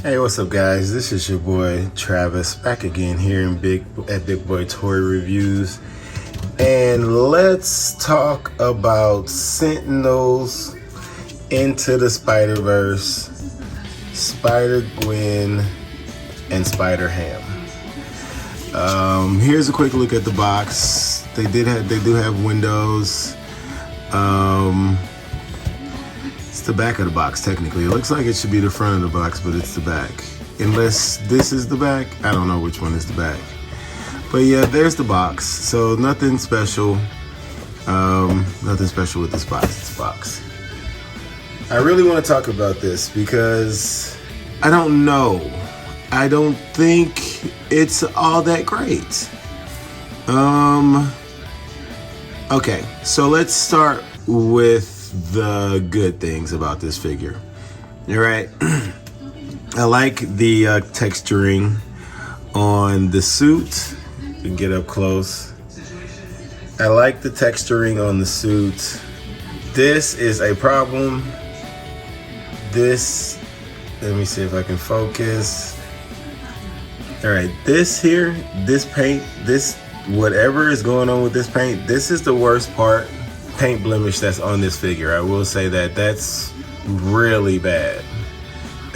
Hey, what's up, guys? This is your boy Travis back again here in Big Boy Toy Reviews, and let's talk about Sentinels Into the Spider-Verse, Spider-Gwen, and Spider-Ham. Here's a quick look at the box. They do have windows. It's the back of the box, technically. It looks like it should be the front of the box, but it's the back. Unless this is the back. I don't know which one is the back. But yeah, there's the box. So nothing special. Nothing special with this box. It's a box. I really want to talk about this because I don't know. I don't think it's all that great. Okay, so let's start with the good things about this figure. All right. I like the texturing on the suit. You can get up close. I like the texturing on the suit. This is a problem. This, let me see if I can focus. All right, this here, this paint, this, whatever is going on with this paint, this is the worst part. Paint blemish that's on this figure. I will say that that's really bad.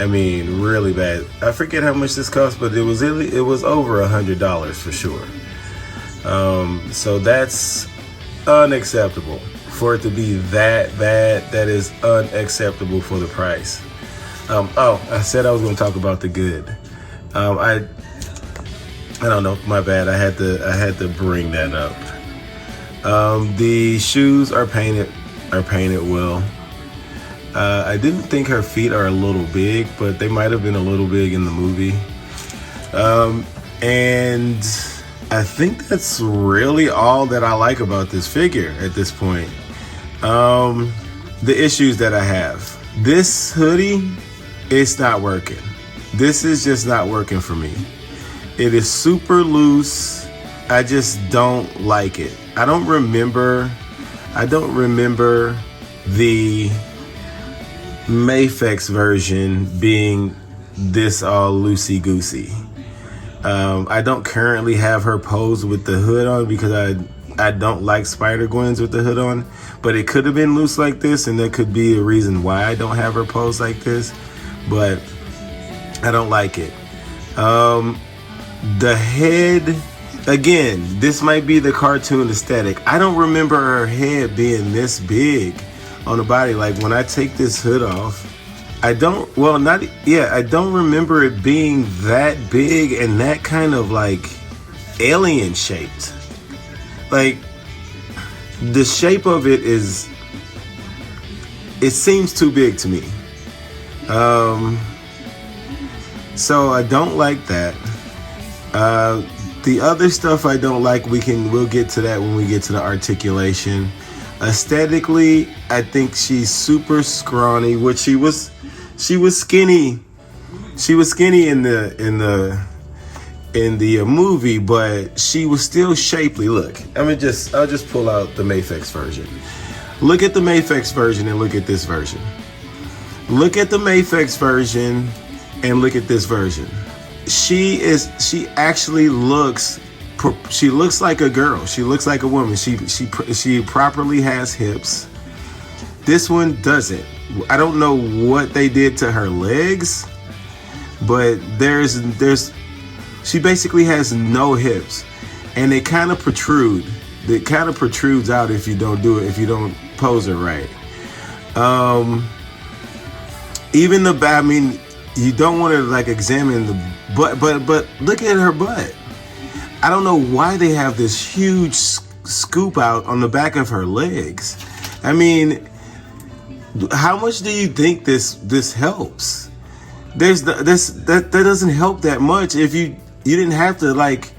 I mean, really bad. I forget how much this cost, but it was over $100 for sure. So that's unacceptable. For it to be that bad, that is unacceptable for the price. Oh, I said I was going to talk about the good. I don't know. My bad. I had to bring that up. The shoes are painted well. I didn't think her feet are a little big, but they might have been a little big in the movie. And I think that's really all that I like about this figure at this point. The issues that I have. This hoodie, it's not working. This is just not working for me. It is super loose. I just don't like it. I don't remember the Mafex version being this all loosey-goosey. I don't currently have her pose with the hood on because I don't like Spider-Gwens with the hood on, but it could have been loose like this, and there could be a reason why I don't have her pose like this, but I don't like it. The head, again, this might be the cartoon aesthetic. I don't remember her head being this big on the body. Like when I take this hood off, I don't remember it being that big and that kind of like alien shaped. Like the shape of it seems too big to me. So I don't like that. The other stuff I don't like, we'll get to that when we get to the articulation. Aesthetically, I think she's super scrawny, which she was skinny. She was skinny in the movie, but she was still shapely. Look, I'll just pull out the Mafex version. Look at the Mafex version and look at this version. Look at the Mafex version and look at this version. She actually looks like a girl. She looks like a woman. She properly has hips. This one doesn't. I don't know what they did to her legs, but she basically has no hips, and they kind of protrude. It kind of protrudes out if you don't do it, if you don't pose her right. Even the back, I mean, you don't want to like examine the butt, but look at her butt. I don't know why they have this huge scoop out on the back of her legs. I mean, how much do you think this helps? That doesn't help that much if you didn't have to like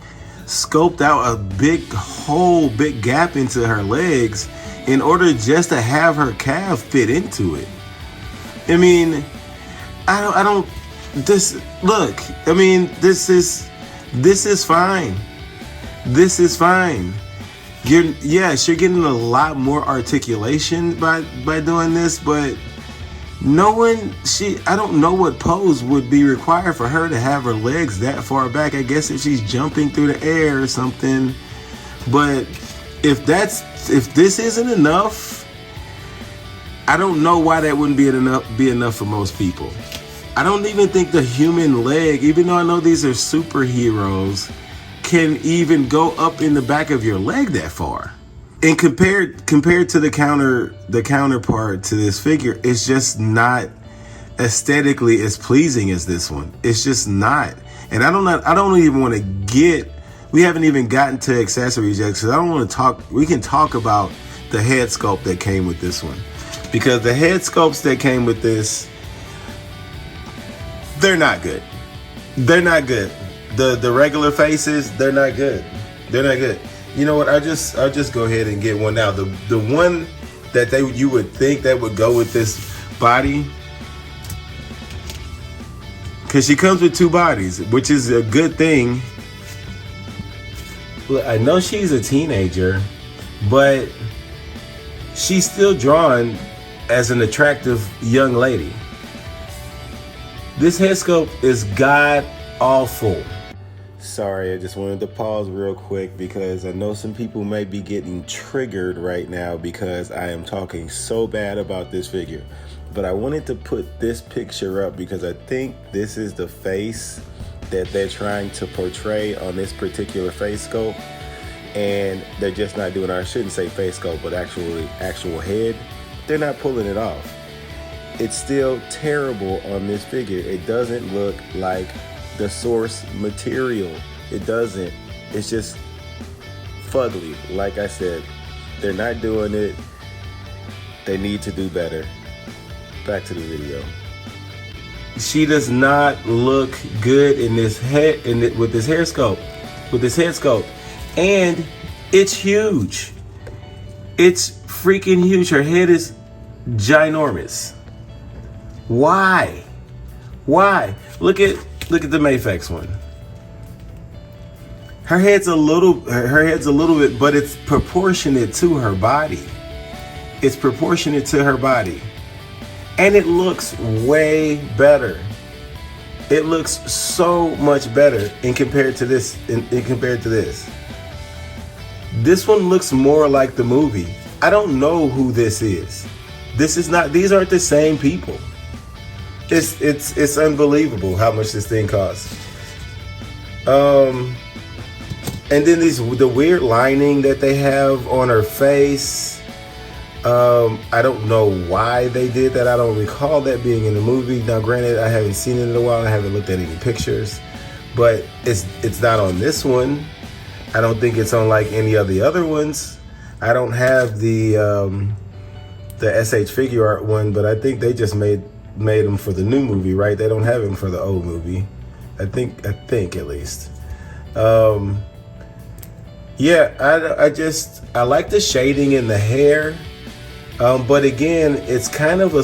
scoped out a big hole, big gap into her legs in order just to have her calf fit into it. I mean, this is fine. This is fine. You're getting a lot more articulation by doing this, but I don't know what pose would be required for her to have her legs that far back. I guess if she's jumping through the air or something. But if this isn't enough, I don't know why that wouldn't be enough for most people. I don't even think the human leg, even though I know these are superheroes, can even go up in the back of your leg that far. And compared to the counterpart to this figure, it's just not aesthetically as pleasing as this one. It's just not. And I don't even want to get. We haven't even gotten to accessories yet, because I don't want to talk. We can talk about the head sculpt that came with this one, because the head sculpts that came with this, they're not good. They're not good. The regular faces, they're not good. They're not good. You know what? I'll just go ahead and get one now. The one that you would think that would go with this body, because she comes with two bodies, which is a good thing. Look, I know she's a teenager, but she's still drawn as an attractive young lady. This head sculpt is god awful. Sorry, I just wanted to pause real quick because I know some people may be getting triggered right now because I am talking so bad about this figure. But I wanted to put this picture up because I think this is the face that they're trying to portray on this particular face sculpt. And they're just not doing, I shouldn't say face sculpt, but actual head. They're not pulling it off. It's still terrible on this figure. It doesn't look like the source material. It doesn't. It's just fugly. Like I said, they're not doing it. They need to do better. Back to the video. She does not look good in this head, with this hair sculpt, with this head sculpt, and it's huge. It's freaking huge. Her head is ginormous. Why? Look at the Mayfex one. Her head's a little bit, but it's proportionate to her body. It's proportionate to her body. And it looks way better. It looks so much better in compared to this. This one looks more like the movie. I don't know who this is. These aren't the same people. It's unbelievable how much this thing costs. And then the weird lining that they have on her face. I don't know why they did that. I don't recall that being in the movie. Now, granted, I haven't seen it in a while. I haven't looked at any pictures, but it's not on this one. I don't think it's on like any of the other ones. I don't have the SH figure art one, but I think they just made them for the new movie, right? They don't have him for the old movie. I think at least. Yeah, I like the shading in the hair. But again, it's kind of a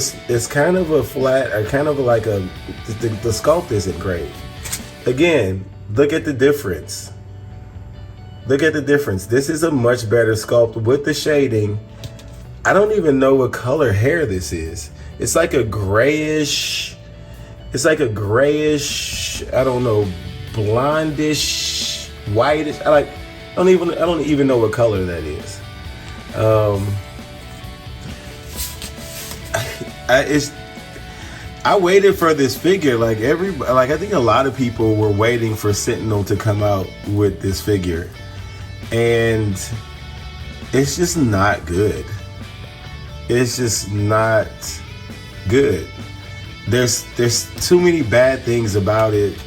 flat, or kind of like the sculpt isn't great. Again, look at the difference. Look at the difference. This is a much better sculpt with the shading. I don't even know what color hair this is. It's like a grayish, I don't know, blondish, whitish. I don't even know what color that is. I waited for this figure. I think a lot of people were waiting for Sentinel to come out with this figure, and it's just not good. It's just not good. There's too many bad things about it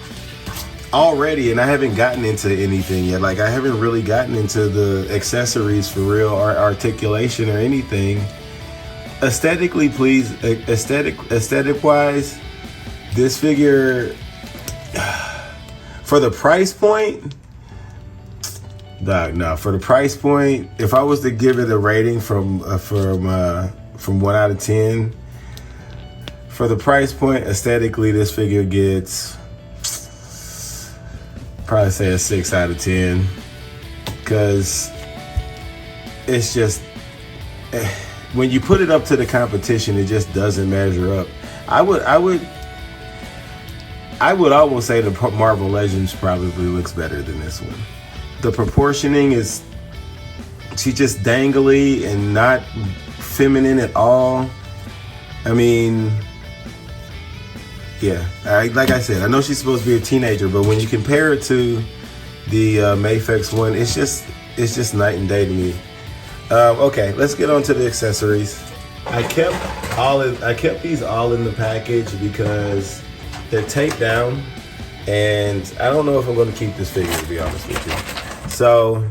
already, and I haven't gotten into anything yet. I haven't really gotten into the accessories for real, or articulation or anything. Aesthetic wise, this figure, for the price point, for the price point, if I was to give it a rating from 1 out of 10, for the price point, aesthetically, this figure gets probably say a 6 out of 10, because it's just, when you put it up to the competition, it just doesn't measure up. I would almost say the Marvel Legends probably looks better than this one. The proportioning is, she's just dangly and not feminine at all. I mean, yeah, like I said, I know she's supposed to be a teenager, but when you compare it to the Mayfex one, it's just night and day to me. Okay, let's get on to the accessories. I kept these all in the package because they're taped down, and I don't know if I'm going to keep this figure, to be honest with you. So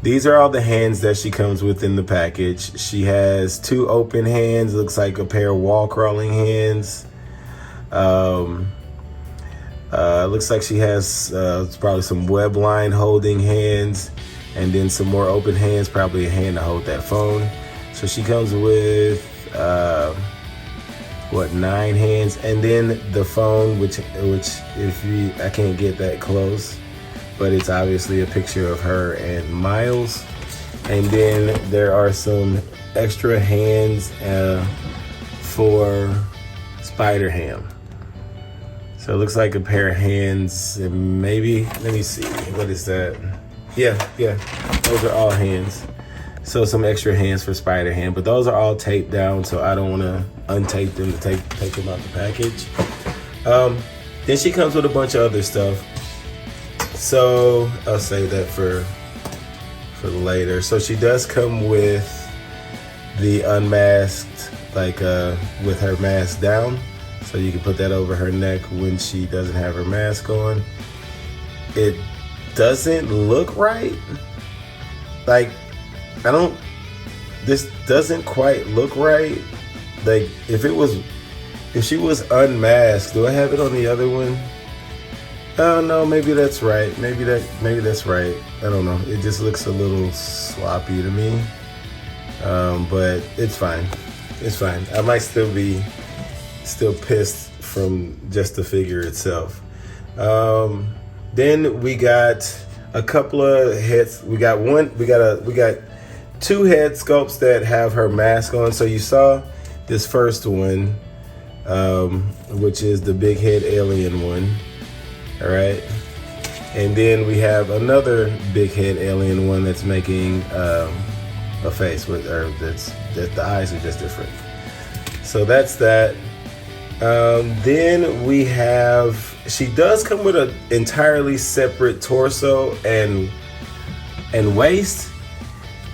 these are all the hands that she comes with in the package. She has 2 open hands, looks like a pair of wall crawling hands. Looks like she has probably some web line holding hands, and then some more open hands, probably a hand to hold that phone. So she comes with 9 hands, and then the phone, which I can't get that close, but it's obviously a picture of her and Miles. And then there are some extra hands for Spider-Ham. So it looks like a pair of hands, maybe. Let me see. What is that? Yeah. Those are all hands. So some extra hands for Spider-Ham, but those are all taped down, so I don't want to untape them to take them out the package. Then she comes with a bunch of other stuff. So I'll save that for later. So she does come with the unmasked, like with her mask down. So you can put that over her neck when she doesn't have her mask on. It doesn't look right. Like, this doesn't quite look right. Like, if she was unmasked, do I have it on the other one? Oh no, maybe that's right. Maybe that's right. I don't know. It just looks a little sloppy to me. But it's fine. It's fine. I might still be pissed from just the figure itself. Then we got a couple of heads. We got 2 head sculpts that have her mask on. So you saw this first one, which is the big head alien one. All right. And then we have another big head alien one that's making a face with, or that the eyes are just different. So that's that. Then we have, she does come with an entirely separate torso and waist.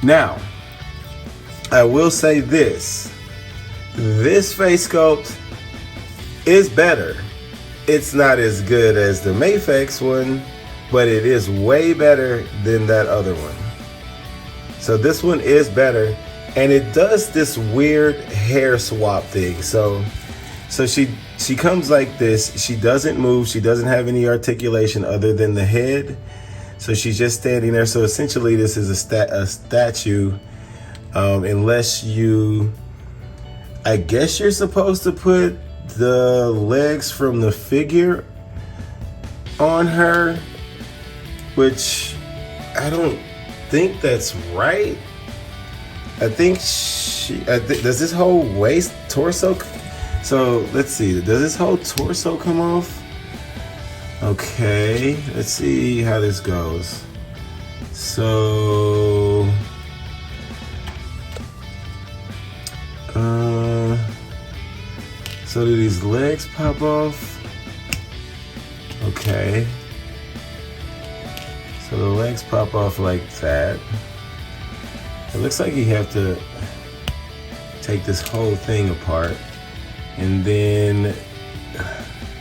Now, I will say this face sculpt is better. It's not as good as the Mayfex one, but it is way better than that other one. So this one is better, and it does this weird hair swap thing. So she comes like this. She doesn't move. She doesn't have any articulation other than the head. So she's just standing there. So essentially, this is a statue, unless I guess you're supposed to put the legs from the figure on her, which I don't think that's right. I think does this whole waist, torso? So let's see, does this whole torso come off? Okay, let's see how this goes. So, so do these legs pop off? Okay. So the legs pop off like that. It looks like you have to take this whole thing apart. And then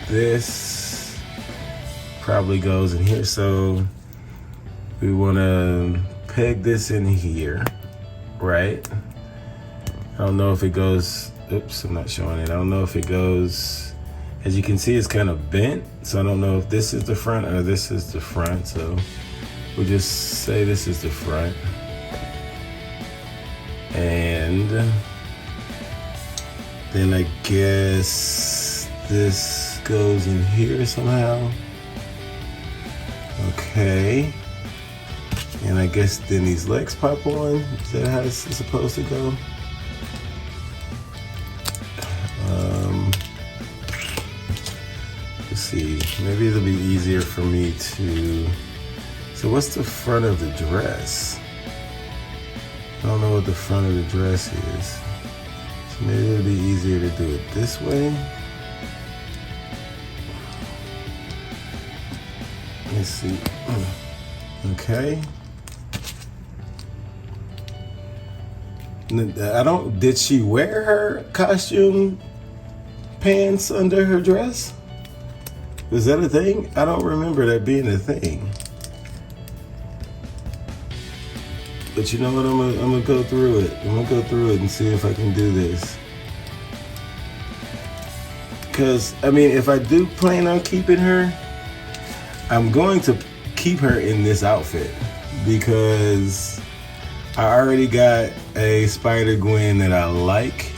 this probably goes in here. So we want to peg this in here, right? I don't know if it goes, oops, I'm not showing it. I don't know if it goes, as you can see, it's kind of bent. So I don't know if this is the front or this is the front. So we'll just say this is the front. And then I guess this goes in here somehow. Okay. And I guess then these legs pop on. Is that how this is supposed to go? see. Maybe it'll be easier for me to. So what's the front of the dress? I don't know what the front of the dress is. So maybe it'll be easier to do it this way. Let's see. Okay. Did she wear her costume pants under her dress? Was that a thing? I don't remember that being a thing. But you know what? I'm gonna go through it. I'm gonna go through it and see if I can do this. Because, I mean, if I do plan on keeping her, I'm going to keep her in this outfit because I already got a Spider-Gwen that I like,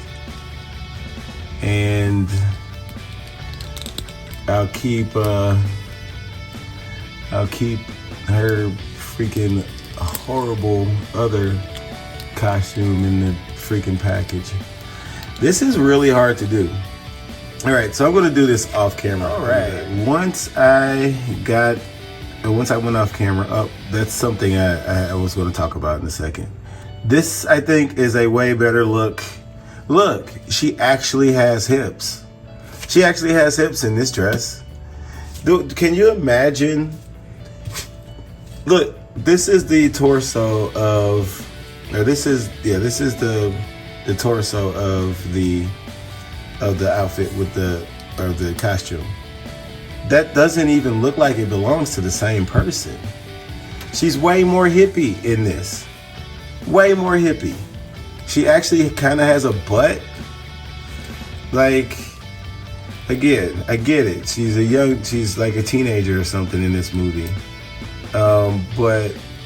and I'll keep her freaking horrible other costume in the freaking package. This is really hard to do. All right, so I'm gonna do this off camera. All right, once I went off camera, that's something I was gonna talk about in a second. This, I think, is a way better look. Look, she actually has hips. She actually has hips in this dress. Can you imagine? Look, this is the torso of, this is the torso of the outfit with the costume. That doesn't even look like it belongs to the same person. She's way more hippie in this. Way more hippie. She actually kind of has a butt. Like, again, I get it. She's like a teenager or something in this movie. Or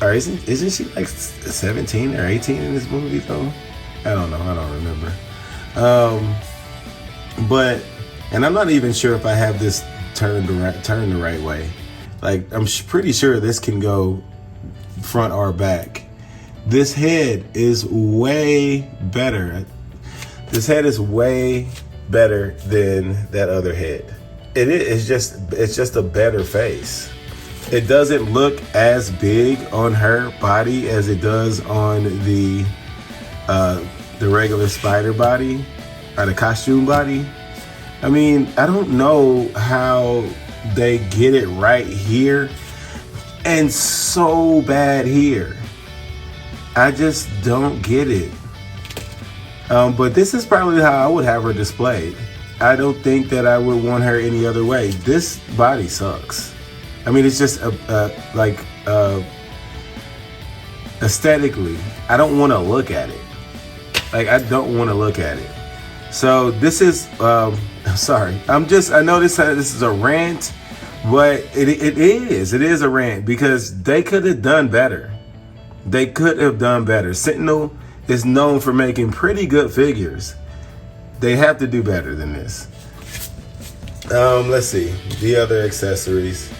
isn't she like 17 or 18 in this movie though? I don't know. I don't remember. And I'm not even sure if I have this turned the right way. Like, I'm pretty sure this can go front or back. This head is way better. This head is way better than that other head. It's just a better face. It doesn't look as big on her body as it does on the regular spider body or the costume body. I mean, I don't know how they get it right here and so bad here. I just don't get it. But this is probably how I would have her displayed. I don't think that I would want her any other way. This body sucks. I mean, it's just aesthetically, I don't want to look at it. Like, I don't want to look at it. So this is, sorry. I know this is a rant, but it is a rant because they could have done better. They could have done better. Sentinel is known for making pretty good figures. They have to do better than this. Let's see the other accessories.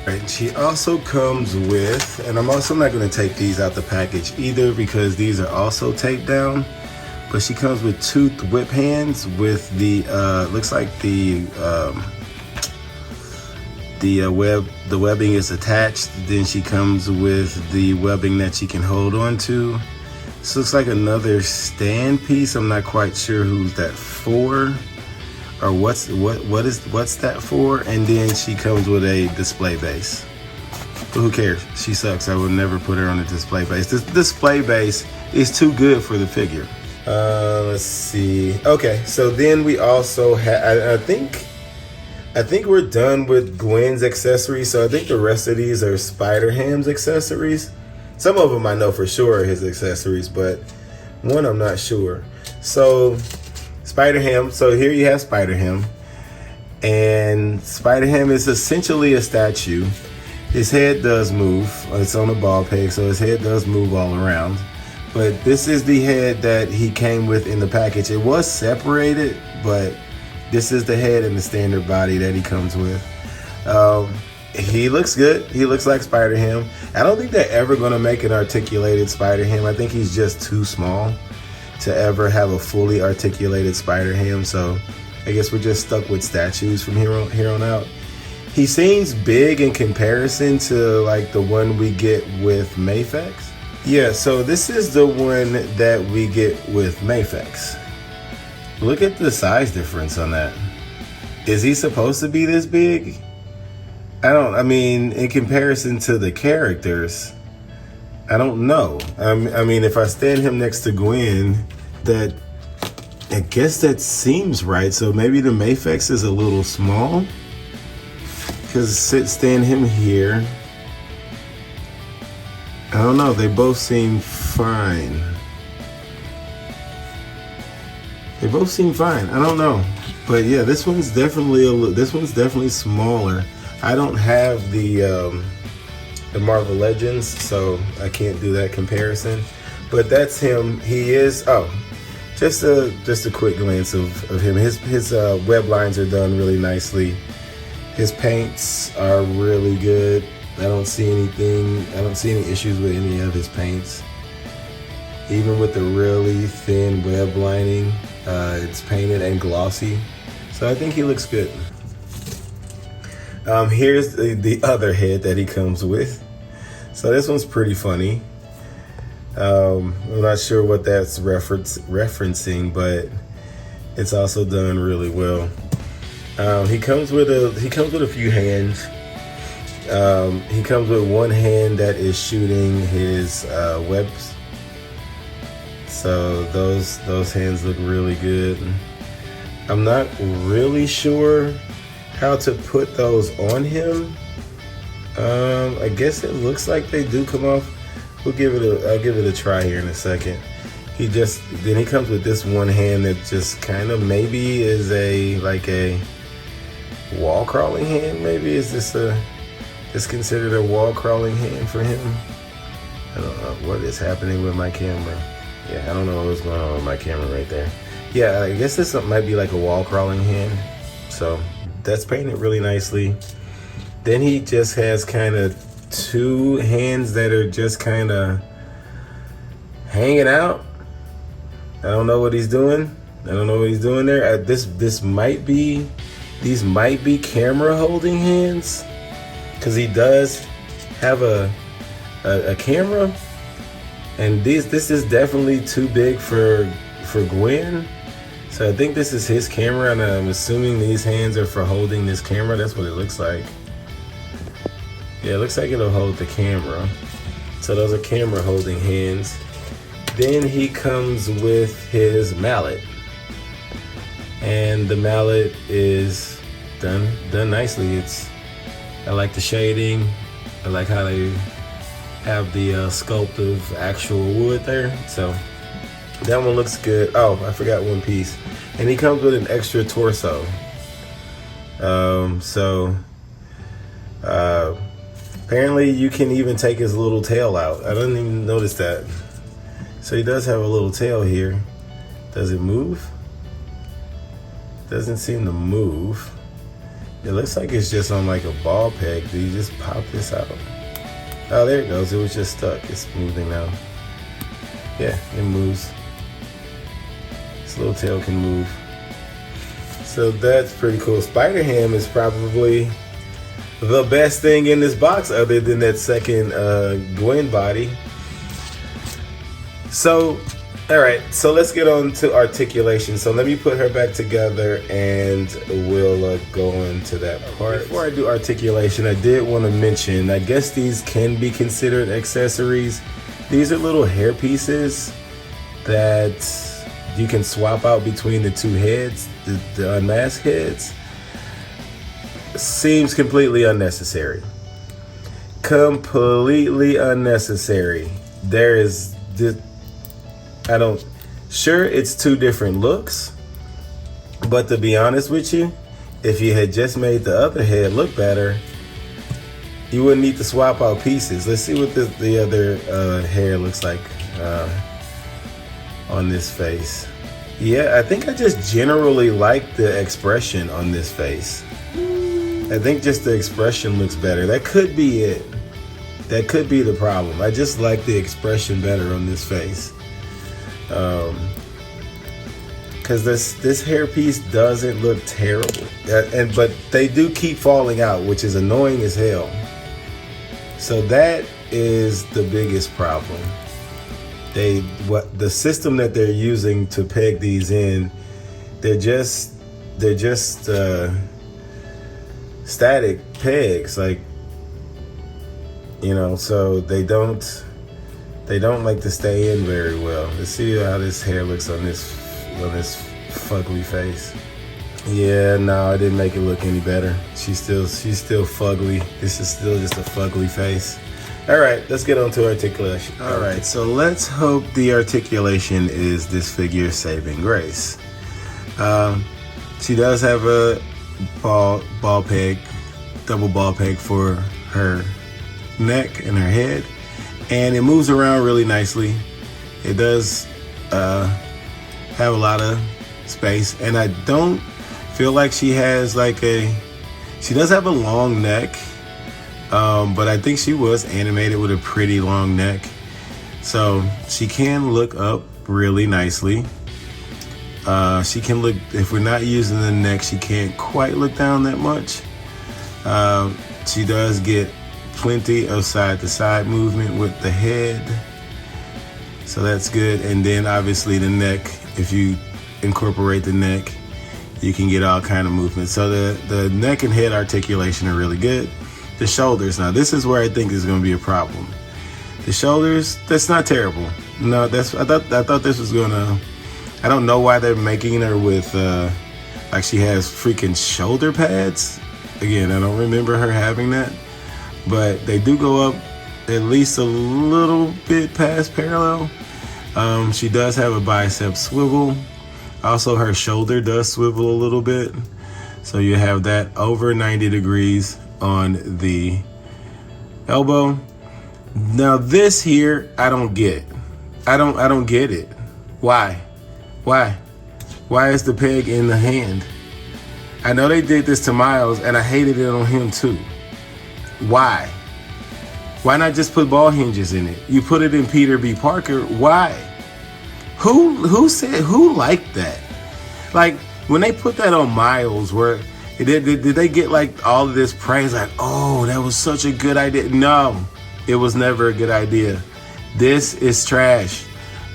Right, she also comes with, and I'm also not going to take these out the package either because these are also taped down. But she comes with two whip hands with the looks like the webbing is attached. Then she comes with the webbing that she can hold on to. This looks like another stand piece. I'm not quite sure who's that for, or what's that for. And then she comes with a display base. But who cares? She sucks. I would never put her on a display base. This display base is too good for the figure. Let's see. Okay, so then we also have, I think we're done with Gwen's accessories. So I think the rest of these are Spider-Ham's accessories. Some of them I know for sure are his accessories, but one I'm not sure. So Spider-Ham, so here you have Spider-Ham. And Spider-Ham is essentially a statue. His head does move. It's on a ball peg, so his head does move all around. But this is the head that he came with in the package. It was separated, but this is the head and the standard body that he comes with. He looks good. He looks like Spider-Ham. I don't think they're ever going to make an articulated Spider-Ham. I think he's just too small to ever have a fully articulated Spider-Ham. So I guess we're just stuck with statues from here on out. He seems big in comparison to like the one we get with Mafex. Yeah, so this is the one that we get with Mafex. Look at the size difference on that. Is he supposed to be this big? I mean, in comparison to the characters, I don't know. I mean, if I stand him next to Gwen, I guess that seems right. So maybe the Mafex is a little small. Because stand him here. I don't know. They both seem fine. I don't know. But yeah, this one's definitely smaller. I don't have the Marvel Legends, so I can't do that comparison. But that's him. He is just a quick glance of him. His web lines are done really nicely. His paints are really good. I don't see any issues with any of his paints. Even with the really thin web lining, it's painted and glossy. So I think he looks good. Here's the other head that he comes with. So this one's pretty funny. I'm not sure what that's referencing, but it's also done really well. He comes with a few hands. He comes with one hand that is shooting his webs. So those hands look really good. I'm not really sure how to put those on him. I guess it looks like they do come off. I'll give it a try here in a second. He comes with this one hand that just kind of maybe is a wall crawling hand. Maybe is this considered a wall crawling hand for him? I don't know what is happening with my camera. Yeah, I don't know what's going on with my camera right there. Yeah, I guess this might be like a wall crawling hand. So that's painted really nicely. Then he just has kind of two hands that are just kind of hanging out. I don't know what he's doing. There. These might be camera holding hands, because he does have a camera, and this is definitely too big for Gwen. So I think this is his camera, and I'm assuming these hands are for holding this camera. That's what it looks like. Yeah, it looks like it'll hold the camera. So those are camera holding hands. Then he comes with his mallet. And the mallet is done nicely. I like the shading. I like how they have the sculpt of actual wood there. So that one looks good. Oh, I forgot one piece. And he comes with an extra torso. Apparently you can even take his little tail out. I didn't even notice that. So he does have a little tail here. Does it move? Doesn't seem to move. It looks like it's just on like a ball peg. Do you just pop this out? Oh, there it goes. It was just stuck. It's moving now. Yeah, it moves. This little tail can move. So that's pretty cool. Spider-Ham is probably the best thing in this box other than that second Gwen body. So, all right, so let's get on to articulation. So let me put her back together and we'll go into that part. Before I do articulation, I did want to mention, I guess these can be considered accessories. These are little hair pieces that you can swap out between the two heads, the unmasked heads. Seems completely unnecessary. Completely unnecessary. Sure, it's two different looks, but to be honest with you, if you had just made the other head look better, you wouldn't need to swap out pieces. Let's see what the other hair looks like on this face. Yeah, I think I just generally like the expression on this face. I think just the expression looks better. That could be it. That could be the problem. I just like the expression better on this face. because this hairpiece doesn't look terrible, but they do keep falling out, which is annoying as hell. So that is the biggest problem. The system that they're using to peg these in, they're just static pegs, like, you know, so they don't like to stay in very well. Let's see how this hair looks on this fugly face. Yeah, no, it didn't make it look any better. She's still fugly. This is still just a fugly face. All right, let's get on to articulation. All right, so let's hope the articulation is this figure's saving grace. She does have a ball peg, double ball peg for her neck and her head, and it moves around really nicely. It does have a lot of space, and I don't feel like she has she does have a long neck, but I think she was animated with a pretty long neck, so she can look up really nicely. She can look, if we're not using the neck, she can't quite look down that much. She does get plenty of side to side movement with the head, so that's good. And then obviously the neck, if you incorporate the neck, you can get all kind of movement. So the neck and head articulation are really good. The shoulders, now this is where I think is going to be a problem. The shoulders, that's not terrible. No, I thought this was gonna, I don't know why they're making her with like she has freaking shoulder pads. Again, I don't remember her having that, but they do go up at least a little bit past parallel. She does have a bicep swivel. Also, her shoulder does swivel a little bit, so you have that over 90 degrees on the elbow. Now this here, I don't get. I don't get it. Why is the peg in the hand? I know they did this to Miles, and I hated it on him too. Why not just put ball hinges in it? You put it in Peter B. Parker. Why? Who liked that? Like, when they put that on Miles, where did they get like all of this praise, like, oh, that was such a good idea? No, it was never a good idea. This is trash.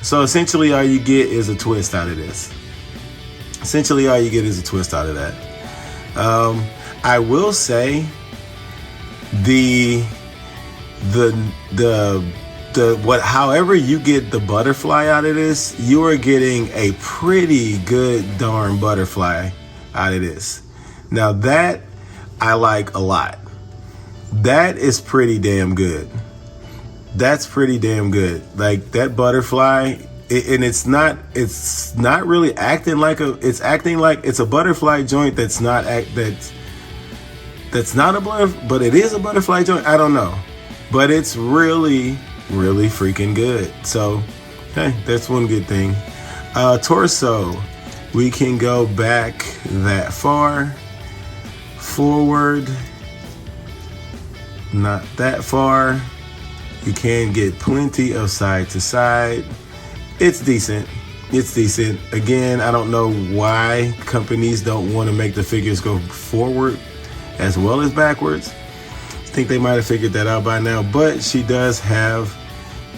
So essentially all you get is a twist out of this. Essentially all you get is a twist out of that. I will say however you get the butterfly out of this, you are getting a pretty good darn butterfly out of this. Now that I like a lot. That is pretty damn good. That's pretty damn good. Like that butterfly, and it's not really acting like it's acting like it's a butterfly joint that's not a butterfly, but it is a butterfly joint. I don't know, but it's really freaking good. So hey, that's one good thing. Torso, we can go back that far, forward, not that far. You can get plenty of side to side. It's decent. Again, I don't know why companies don't want to make the figures go forward as well as backwards. I think they might have figured that out by now, but she does have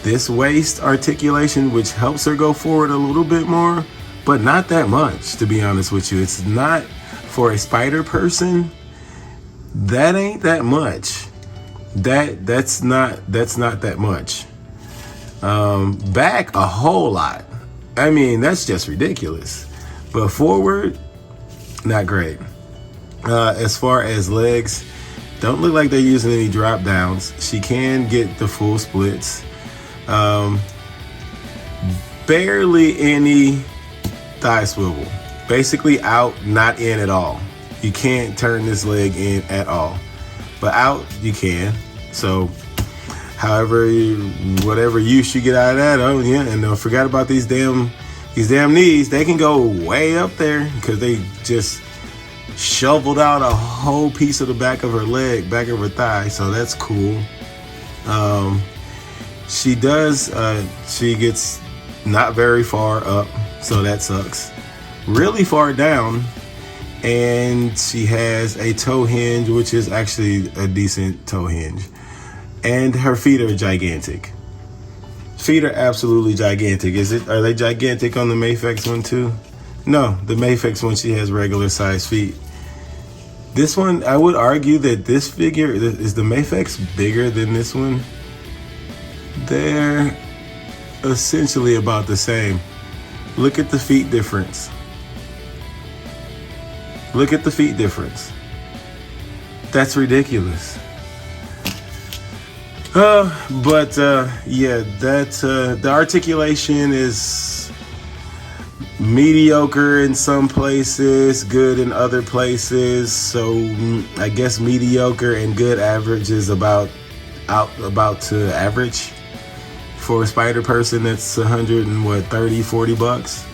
this waist articulation, which helps her go forward a little bit more, but not that much, to be honest with you. It's not, for a spider person, that ain't that much. That's not that much. Back a whole lot. I mean, that's just ridiculous. But forward, not great. As far as legs, don't look like they're using any drop downs. She can get the full splits. Barely any thigh swivel. Basically out, not in at all. You can't turn this leg in at all. But out, you can. So, whatever use you get out of that, oh yeah, and don't forget about these damn knees. They can go way up there because they just shoveled out a whole piece of the back of her leg, back of her thigh. So that's cool. She gets not very far up, so that sucks. really far down, and she has a toe hinge, which is actually a decent toe hinge, and her feet are gigantic. Feet are absolutely gigantic. Are they gigantic on the Mayfex one too? No, the Mayfex one, she has regular size feet. This one, I would argue that this figure, is the Mayfex bigger than this one? They're essentially about the same. Look at the feet difference. Look at the feet difference. That's ridiculous. Yeah, the articulation is mediocre in some places, good in other places. So I guess mediocre and good average is about to average for a spider person. That's $130-$40.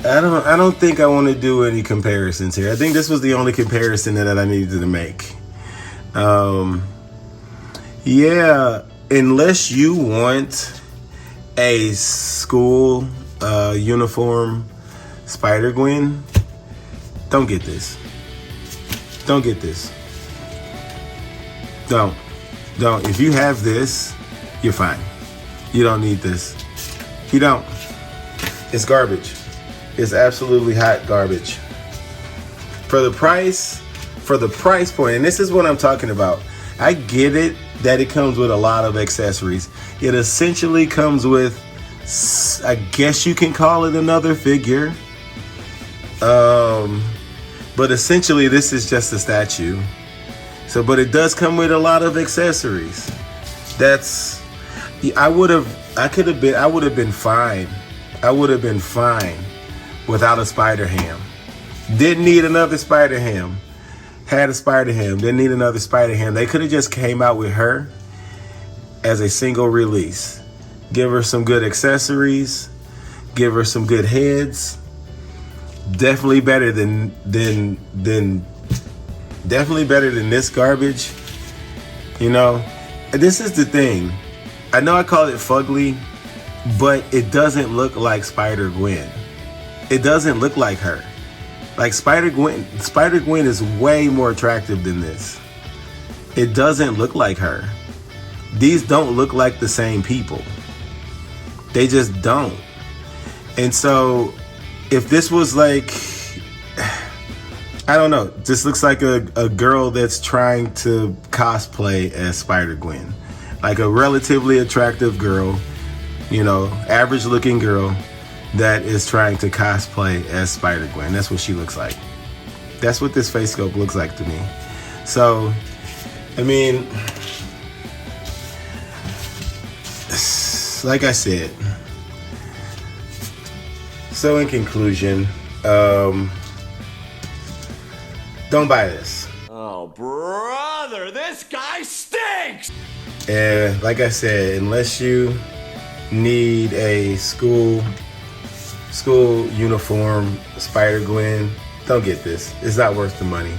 I don't think I want to do any comparisons here. I think this was the only comparison that I needed to make. Unless you want a school uniform Spider Gwen, don't get this. Don't get this. Don't. If you have this, you're fine. You don't need this. You don't. It's garbage. It's absolutely hot garbage. For the price point, and this is what I'm talking about. I get it that it comes with a lot of accessories. It essentially comes with, I guess you can call it another figure. But essentially this is just a statue. But it does come with a lot of accessories. I would have been fine. I would have been fine without a spider ham. Didn't need another spider ham. Had a spider ham. Didn't need another spider ham. They could have just came out with her as a single release. Give her some good accessories. Give her some good heads. Definitely better than this garbage. You know, this is the thing. I know I call it fugly, but it doesn't look like Spider Gwen. It doesn't look like her. Like Spider Gwen is way more attractive than this. It doesn't look like her. These don't look like the same people. They just don't. And so if this was like, I don't know, this looks like a girl that's trying to cosplay as Spider Gwen. Like a relatively attractive girl, you know, average looking girl that is trying to cosplay as Spider Gwen. That's what she looks like. That's what this face sculpt looks like to me. So, I mean, like I said, so in conclusion, don't buy this. Oh, brother, this guy stinks! And like I said, unless you need a school uniform Spider Gwen, don't get this. It's not worth the money.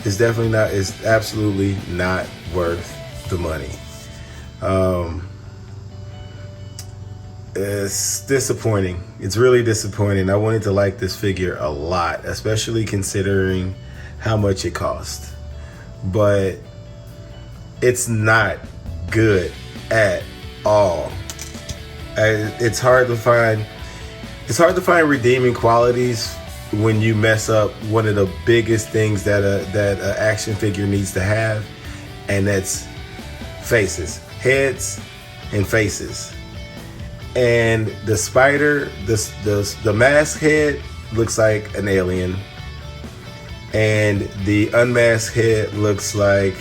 It's definitely not. It's absolutely not worth the money. It's disappointing. It's really disappointing. I wanted to like this figure a lot, especially considering how much it cost. But it's not good at all. It's hard to find redeeming qualities when you mess up one of the biggest things that an action figure needs to have, and that's faces, heads, and faces. And the spider, the mask head looks like an alien, and the unmasked head looks like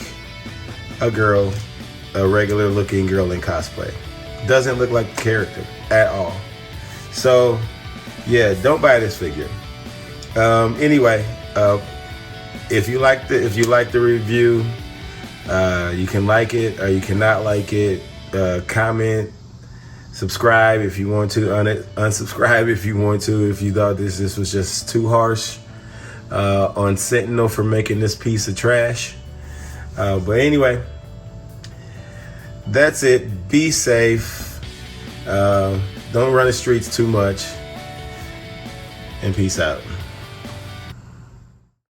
a girl, a regular looking girl in cosplay. Doesn't look like the character at all. So yeah, don't buy this figure. Anyway, if you like the review, you can like it or you cannot like it. Comment, subscribe if you want to, unsubscribe if you want to, if you thought this was just too harsh on Sentiel for making this piece of trash. But anyway, that's it. Be safe. Don't run the streets too much. And peace out.